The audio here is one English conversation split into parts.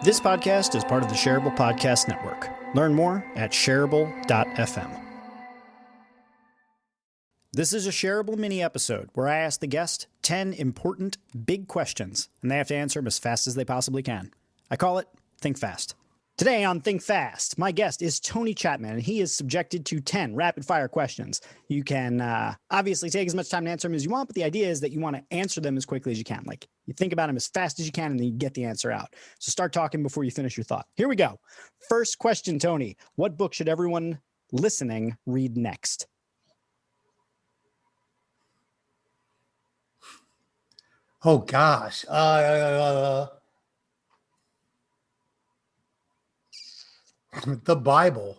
This podcast is part of the Shareable Podcast Network. Learn more at shareable.fm. This is a Shareable mini episode where I ask the guest 10 important, big questions, and they have to answer them as fast as they possibly can. I call it Think Fast. Today on Think Fast, my guest is Tony Chatman, and he is subjected to 10 rapid-fire questions. You can obviously take as much time to answer them as you want, but the idea is that you want to answer them as quickly as you can. Like, you think about them as fast as you can, and then you get the answer out. So start talking before you finish your thought. Here we go. First question, Tony. What book should everyone listening read next? Oh, gosh. The Bible.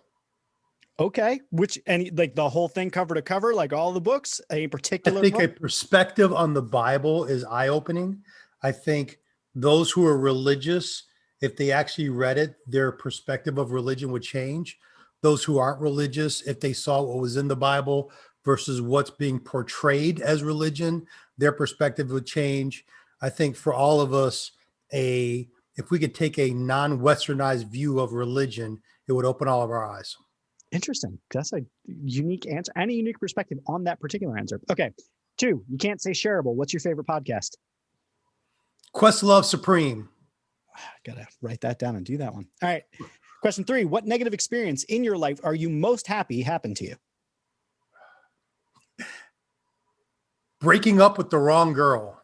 Okay. Like the whole thing cover to cover, like all the books, a particular I think book? a perspective on the Bible is eye-opening. I think those who are religious, if they actually read it, their perspective of religion would change. Those who aren't religious, if they saw what was in the Bible versus what's being portrayed as religion, their perspective would change. I think for all of us, if we could take a non-Westernized view of religion, it would open all of our eyes. Interesting. That's a unique answer and a unique perspective on that particular answer. Okay. 2, you can't say shareable. What's your favorite podcast? Questlove Supreme. Gotta write that down and do that one. All right. Question 3, what negative experience in your life are you most happy happened to you? Breaking up with the wrong girl.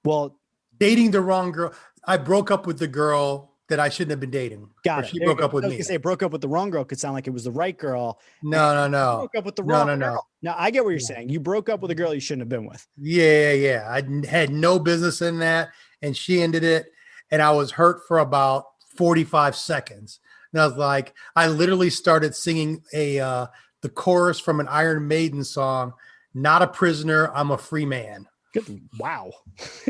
Well, dating the wrong girl. I broke up with the girl that I shouldn't have been dating. Got it. She broke up with me. I was gonna say broke up with the wrong girl could sound like it was the right girl. No. Broke up with the wrong girl. No, I get what you're saying. You broke up with a girl you shouldn't have been with. Yeah. I had no business in that, and she ended it, and I was hurt for about 45 seconds. And I was like, I literally started singing the chorus from an Iron Maiden song, "Not a prisoner, I'm a free man." Good. Wow.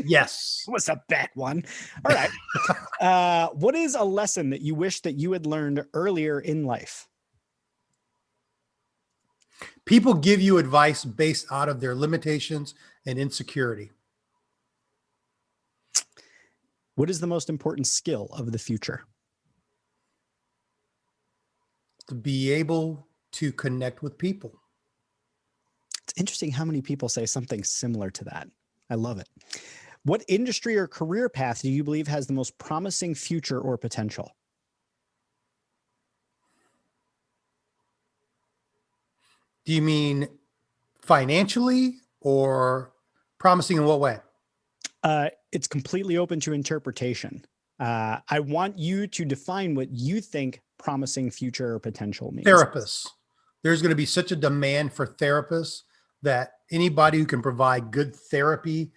Yes. What's a bad one? All right. What is a lesson that you wish that you had learned earlier in life? People give you advice based out of their limitations and insecurity. What is the most important skill of the future? To be able to connect with people. It's interesting how many people say something similar to that. I love it. What industry or career path do you believe has the most promising future or potential? Do you mean financially or promising in what way? It's completely open to interpretation. I want you to define what you think promising future or potential means. Therapists. There's going to be such a demand for therapists that anybody who can provide good therapy,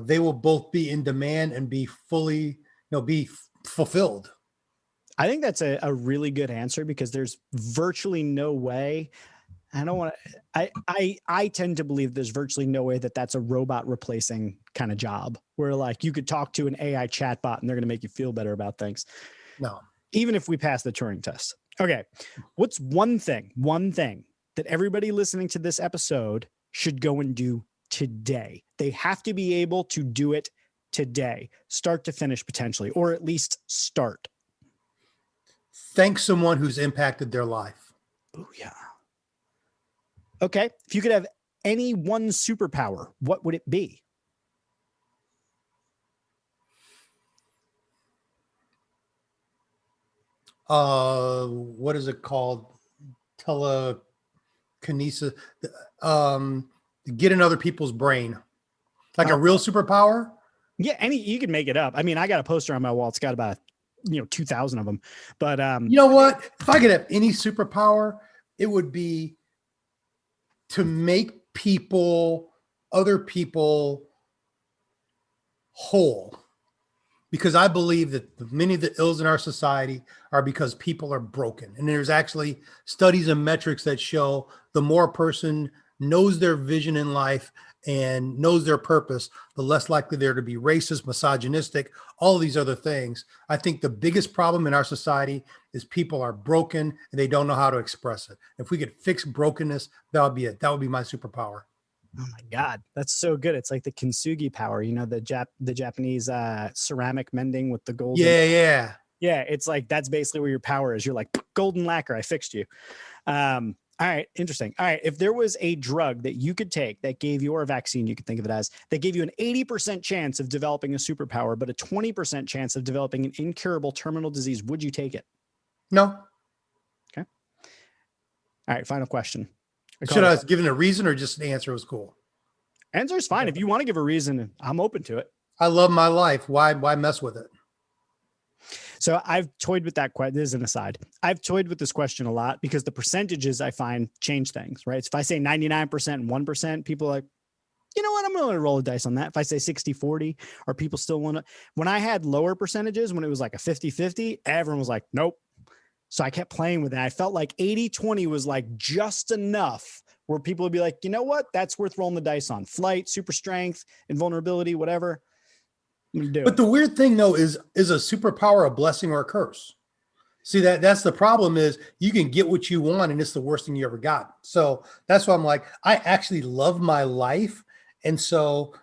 they will both be in demand and be fully, be fulfilled. I think that's a really good answer because there's virtually no way. I tend to believe there's virtually no way that that's a robot replacing kind of job where like you could talk to an AI chatbot and they're going to make you feel better about things. No. Even if we pass the Turing test. Okay. What's one thing that everybody listening to this episode should go and do today? They have to be able to do it today, start to finish potentially, or at least start. Thank someone who's impacted their life. Oh, yeah. Okay. If you could have any one superpower, what would it be? What is it called? Telekinesis. Get in other people's brain. Like a real superpower? Yeah, you can make it up. I mean, I got a poster on my wall. It's got about 2,000 of them. But you know what? If I could have any superpower, it would be to make other people whole. Because I believe that many of the ills in our society are because people are broken. And there's actually studies and metrics that show the more a person knows their vision in life and knows their purpose, the less likely they're to be racist, misogynistic, all of these other things. I think the biggest problem in our society is people are broken and they don't know how to express it. If we could fix brokenness, that would be it. That would be my superpower. Oh my God, that's so good. It's like the kintsugi power, the Japanese ceramic mending with the golden. Yeah, yeah. Yeah, it's like that's basically where your power is. You're like golden lacquer. I fixed you. All right, interesting. All right, if there was a drug that you could take that gave you, or a vaccine, you could think of it as, that gave you an 80% chance of developing a superpower, but a 20% chance of developing an incurable terminal disease, would you take it? No. Okay. All right, final question. Should I have given a reason or just an answer was cool? Answer is fine. If you want to give a reason, I'm open to it. I love my life. Why mess with it? So I've toyed with that question. This is an aside. I've toyed with this question a lot because the percentages I find change things, right? So if I say 99% and 1%, people are like, you know what? I'm going to roll a dice on that. If I say 60-40, are people still want to? When I had lower percentages, when it was like a 50-50, everyone was like, nope. So I kept playing with it. I felt like 80-20 was like just enough where people would be like, you know what? That's worth rolling the dice on. Flight, super strength, invulnerability, whatever. I'm going to do But it. the weird thing though is a superpower a blessing or a curse? See, that's the problem is you can get what you want and it's the worst thing you ever got. So that's why I'm like, I actually love my life. And so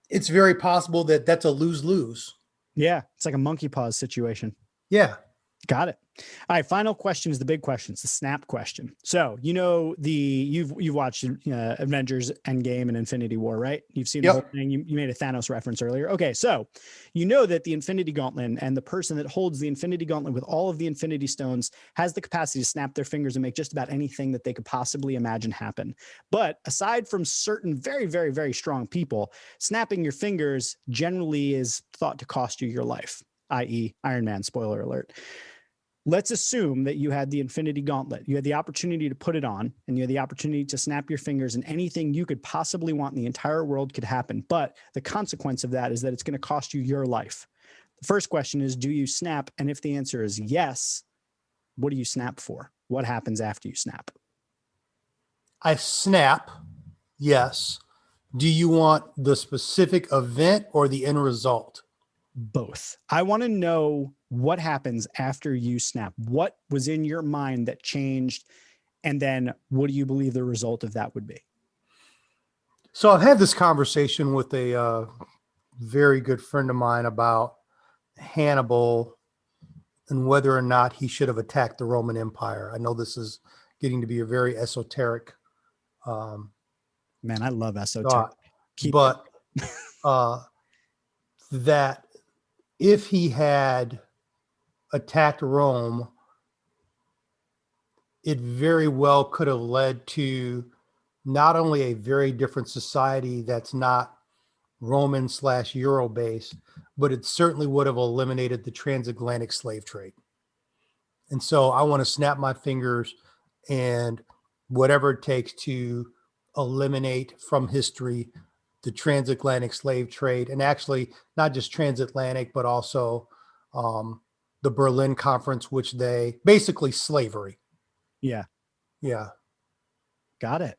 it's very possible that that's a lose-lose. Yeah. It's like a monkey paws situation. Yeah. Got it. All right. Final question is the big question. It's the snap question. So, you've watched Avengers Endgame and Infinity War, right? You've seen the whole thing. You made a Thanos reference earlier. Okay. So you know that the Infinity Gauntlet and the person that holds the Infinity Gauntlet with all of the Infinity Stones has the capacity to snap their fingers and make just about anything that they could possibly imagine happen. But aside from certain very, very, very strong people, snapping your fingers generally is thought to cost you your life, i.e. Iron Man, spoiler alert. Let's assume that you had the Infinity Gauntlet. You had the opportunity to put it on, and you had the opportunity to snap your fingers, and anything you could possibly want in the entire world could happen. But the consequence of that is that it's going to cost you your life. The first question is, do you snap? And if the answer is yes, what do you snap for? What happens after you snap? I snap. Yes. Do you want the specific event or the end result? Both. I want to know what happens after you snap. What was in your mind that changed? And then what do you believe the result of that would be? So I've had this conversation with a very good friend of mine about Hannibal and whether or not he should have attacked the Roman Empire. I know this is getting to be a very esoteric Man, I love esoteric. But that if he had attacked Rome, it very well could have led to not only a very different society that's not Roman/Euro based, but it certainly would have eliminated the transatlantic slave trade. And so I want to snap my fingers and whatever it takes to eliminate from history the transatlantic slave trade, and actually not just transatlantic, but also the Berlin Conference, which they basically slavery. Yeah. Yeah. Got it.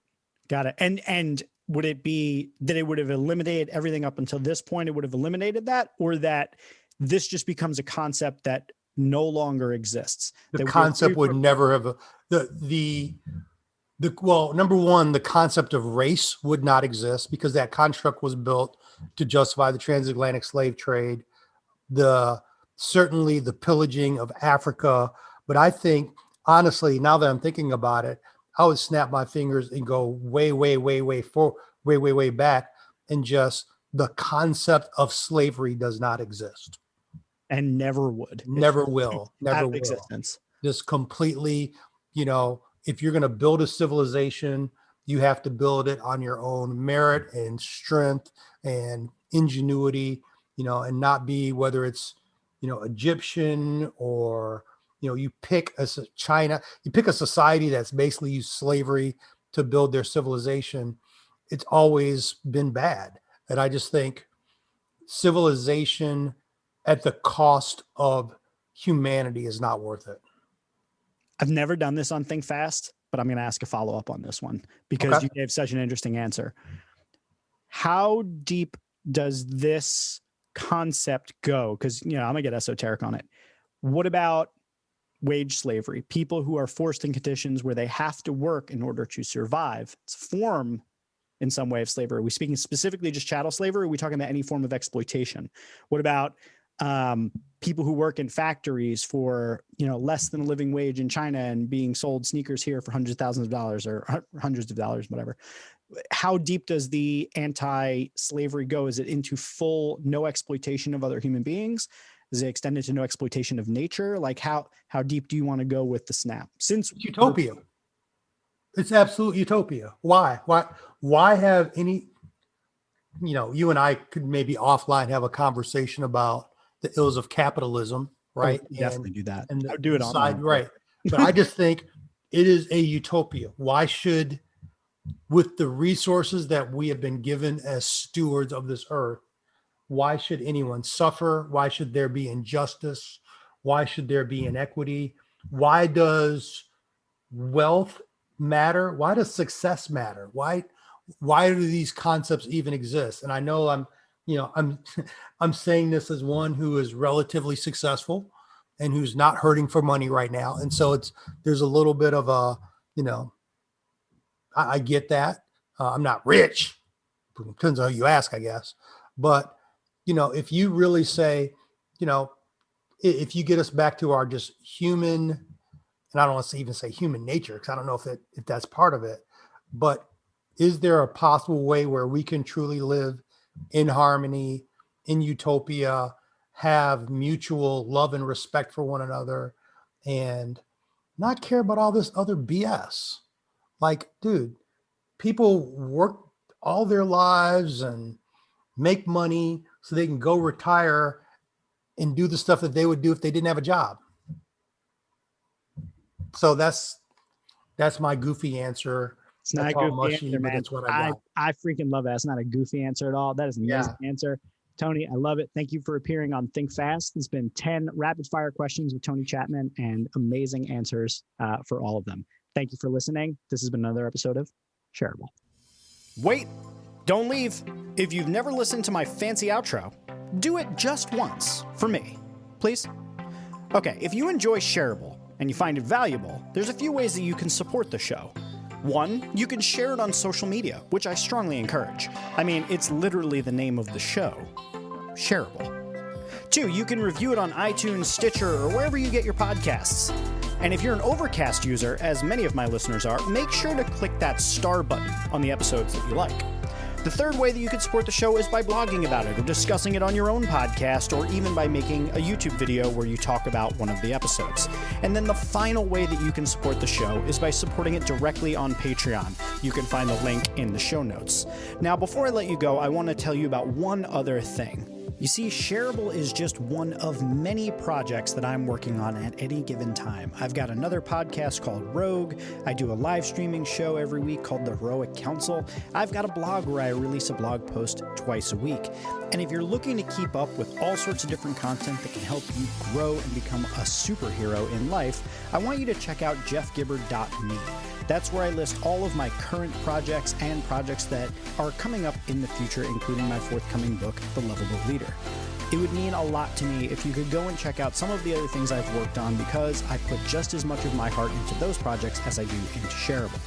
And would it be that it would have eliminated everything up until this point? It would have eliminated that, or that this just becomes a concept that no longer exists. The concept would never have well, number one, the concept of race would not exist because that construct was built to justify the transatlantic slave trade, certainly the pillaging of Africa. But I think, honestly, now that I'm thinking about it, I would snap my fingers and go way, way, way, way way back, and just the concept of slavery does not exist. And never would. Never will. Never will. Existence. Just completely, if you're going to build a civilization, you have to build it on your own merit and strength and ingenuity, and not be whether it's, Egyptian or, you pick a society that's basically used slavery to build their civilization. It's always been bad. And I just think civilization at the cost of humanity is not worth it. I've never done this on Think Fast, but I'm going to ask a follow-up on this one because you gave such an interesting answer. How deep does this concept go? Because, I'm going to get esoteric on it. What about wage slavery? People who are forced in conditions where they have to work in order to survive. It's a form in some way of slavery? Are we speaking specifically just chattel slavery? Or are we talking about any form of exploitation? What about people who work in factories for, less than a living wage in China and being sold sneakers here for hundreds of thousands of dollars or hundreds of dollars, whatever? How deep does the anti-slavery go? Is it into full no exploitation of other human beings? Is it extended to no exploitation of nature? Like how deep do you want to go with the snap? Since it's utopia. It's absolute utopia. Why have any, you and I could maybe offline have a conversation about the ills of capitalism, right? Definitely do that. And I'll do it online. Right. But I just think it is a utopia. Why should, with the resources that we have been given as stewards of this earth, why should anyone suffer? Why should there be injustice? Why should there be inequity? Why does wealth matter? Why does success matter? Why do these concepts even exist? And I know I'm saying this as one who is relatively successful and who's not hurting for money right now. And so there's a little bit of a, I get that. I'm not rich. Depends on who you ask, I guess. But, if you really say, if you get us back to our just human, and I don't want to even say human nature, because I don't know if that's part of it, but is there a possible way where we can truly live in harmony, in utopia, have mutual love and respect for one another, and not care about all this other BS? Like, dude, people work all their lives and make money so they can go retire and do the stuff that they would do if they didn't have a job. So that's my goofy answer. It's not a goofy answer, man. It's what I got. I freaking love that. It's not a goofy answer at all. That is an amazing answer. Tony, I love it. Thank you for appearing on Think Fast. It's been 10 rapid fire questions with Tony Chatman and amazing answers for all of them. Thank you for listening. This has been another episode of Shareable. Wait, don't leave. If you've never listened to my fancy outro, do it just once for me, please. Okay, if you enjoy Shareable and you find it valuable, there's a few ways that you can support the show. One, you can share it on social media, which I strongly encourage. I mean, it's literally the name of the show, Shareable. Two, you can review it on iTunes, Stitcher, or wherever you get your podcasts. And if you're an Overcast user, as many of my listeners are, make sure to click that star button on the episodes that you like. The third way that you can support the show is by blogging about it or discussing it on your own podcast, or even by making a YouTube video where you talk about one of the episodes. And then the final way that you can support the show is by supporting it directly on Patreon. You can find the link in the show notes. Now, before I let you go, I want to tell you about one other thing. You see, Shareable is just one of many projects that I'm working on at any given time. I've got another podcast called Rogue. I do a live streaming show every week called The Heroic Council. I've got a blog where I release a blog post twice a week. And if you're looking to keep up with all sorts of different content that can help you grow and become a superhero in life, I want you to check out jeffgibbard.me. That's where I list all of my current projects and projects that are coming up in the future, including my forthcoming book, The Lovable Leader. It would mean a lot to me if you could go and check out some of the other things I've worked on, because I put just as much of my heart into those projects as I do into Shareable.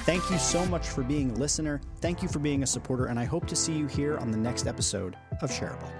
Thank you so much for being a listener. Thank you for being a supporter, and I hope to see you here on the next episode of Shareable.